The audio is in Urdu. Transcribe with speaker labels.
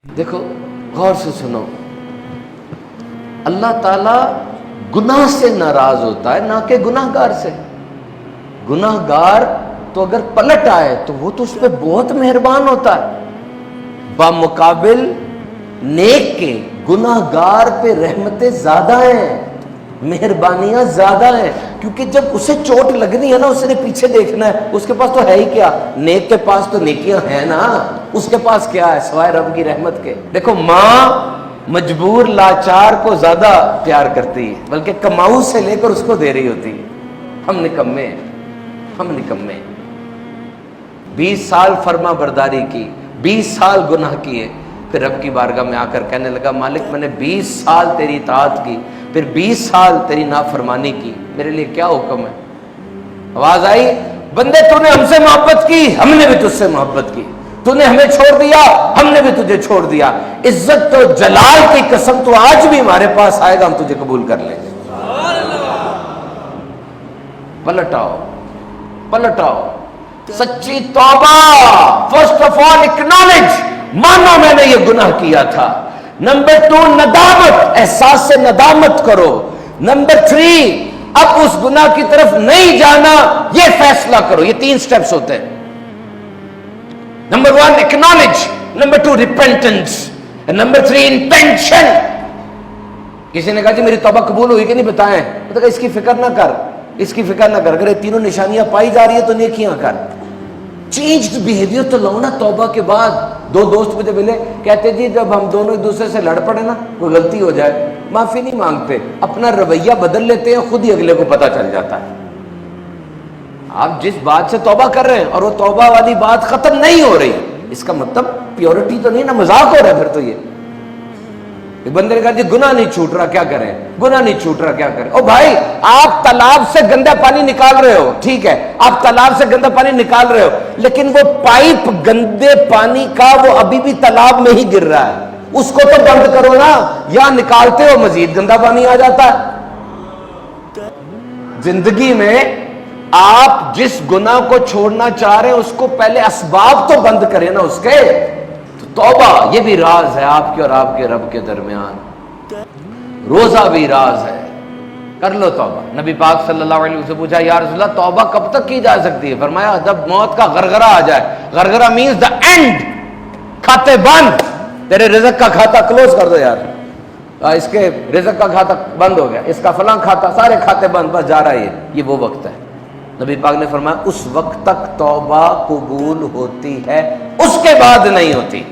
Speaker 1: دیکھو غور سے سنو، اللہ تعالیٰ گناہ سے ناراض ہوتا ہے نہ کہ گناہ گار سے۔ گناہ گار تو اگر پلٹ آئے تو وہ تو اس پہ بہت مہربان ہوتا ہے، بمقابل نیک کے گناہ گار پہ رحمتیں زیادہ ہیں، مہربانیاں زیادہ ہیں، کیونکہ جب اسے چوٹ لگنی ہے نا اس نے پیچھے دیکھنا ہے، اس کے پاس تو ہے ہی کیا، نیک کے پاس تو نیکیاں ہیں نا، اس کے پاس کیا ہے سوائے رب کی رحمت کے۔ دیکھو ماں مجبور لاچار کو زیادہ پیار کرتی ہے، بلکہ کماؤ سے لے کر اس کو دے رہی ہوتی ہے۔ ہم نکمے ہیں، ہم نکمے ہیں۔ 20 سال فرما برداری کی، 20 سال گناہ کیے، پھر رب کی بارگاہ میں آ کر کہنے لگا مالک میں نے 20 سال تیری اطاعت کی، پھر 20 سال تیری نافرمانی کی، میرے لیے کیا حکم ہے؟ آواز آئی، بندے تو نے ہم سے محبت کی، ہم نے بھی تجھ سے محبت کی، تو نے ہمیں چھوڑ دیا، ہم نے بھی تجھے چھوڑ دیا، عزت و جلال کی قسم تو آج بھی ہمارے پاس آئے گا، ہم تجھے قبول کر لیں گے۔ پلٹ آؤ، پلٹ آؤ، سچی توبہ۔ فرسٹ آف آل اکنالج، مانو میں نے یہ گناہ کیا تھا۔ نمبر 2 ندامت، احساس سے ندامت کرو۔ نمبر 3 اب اس گناہ کی طرف نہیں جانا، یہ فیصلہ کرو۔ یہ 3 سٹیپس ہوتے ہیں۔ Number 1 acknowledge, number 2 repentance, number 3 intention. کسی نے کہا جی میری توبہ قبول ہوئی کہ نہیں بتائیں، تو کہا اس کی فکر نہ کر، اس کی فکر نہ کر، اگر یہ تینوں نشانیاں پائی جا رہی ہے تو نیکیاں کر۔ چینجڈ بیہیویئر تو لاؤ نا توبہ کے بعد۔ 2 دوست مجھے ملے، کہتے جی جب ہم دونوں ایک دوسرے سے لڑ پڑے نا، کوئی غلطی ہو جائے، معافی نہیں مانگتے، اپنا رویہ بدل لیتے ہیں، خود ہی اگلے کو پتہ چل جاتا ہے۔ آپ جس بات سے توبہ کر رہے ہیں اور وہ توبہ والی بات ختم نہیں ہو رہی، اس کا مطلب پیورٹی تو نہیں نا، مذاق ہو رہا ہے پھر تو۔ یہ ایک بندے نے کہا جی گناہ نہیں چھوٹ رہا کیا کریں، گناہ نہیں چھوٹ رہا کیا کریں۔ او بھائی آپ تالاب سے گندا پانی نکال رہے ہو، ٹھیک ہے آپ تالاب سے گندا پانی نکال رہے ہو، لیکن وہ پائپ گندے پانی کا وہ ابھی بھی تالاب میں ہی گر رہا ہے، اس کو تو بند کرو نا، یا نکالتے ہو مزید گندا پانی آ جاتا ہے۔ زندگی میں آپ جس گناہ کو چھوڑنا چاہ رہے ہیں اس کو پہلے اسباب تو بند کریں نا اس کے۔ توبہ یہ بھی راز ہے آپ کے اور آپ کے رب کے درمیان، روزہ بھی راز ہے، کر لو توبہ۔ نبی پاک صلی اللہ علیہ وسلم سے پوچھا یا رسول اللہ توبہ کب تک کی جا سکتی ہے؟ فرمایا جب موت کا غرغرہ آ جائے۔ غرغرہ مینز دا اینڈ، کھاتے بند، تیرے رزق کا کھاتا کلوز کر دو یار، اس کے رزق کا کھاتا بند ہو گیا، اس کا فلاں کھاتا، سارے کھاتے بند، بس جا رہا ہے یہ وہ وقت ہے۔ نبی پاک نے فرمایا اس وقت تک توبہ قبول ہوتی ہے، اس کے بعد نہیں ہوتی۔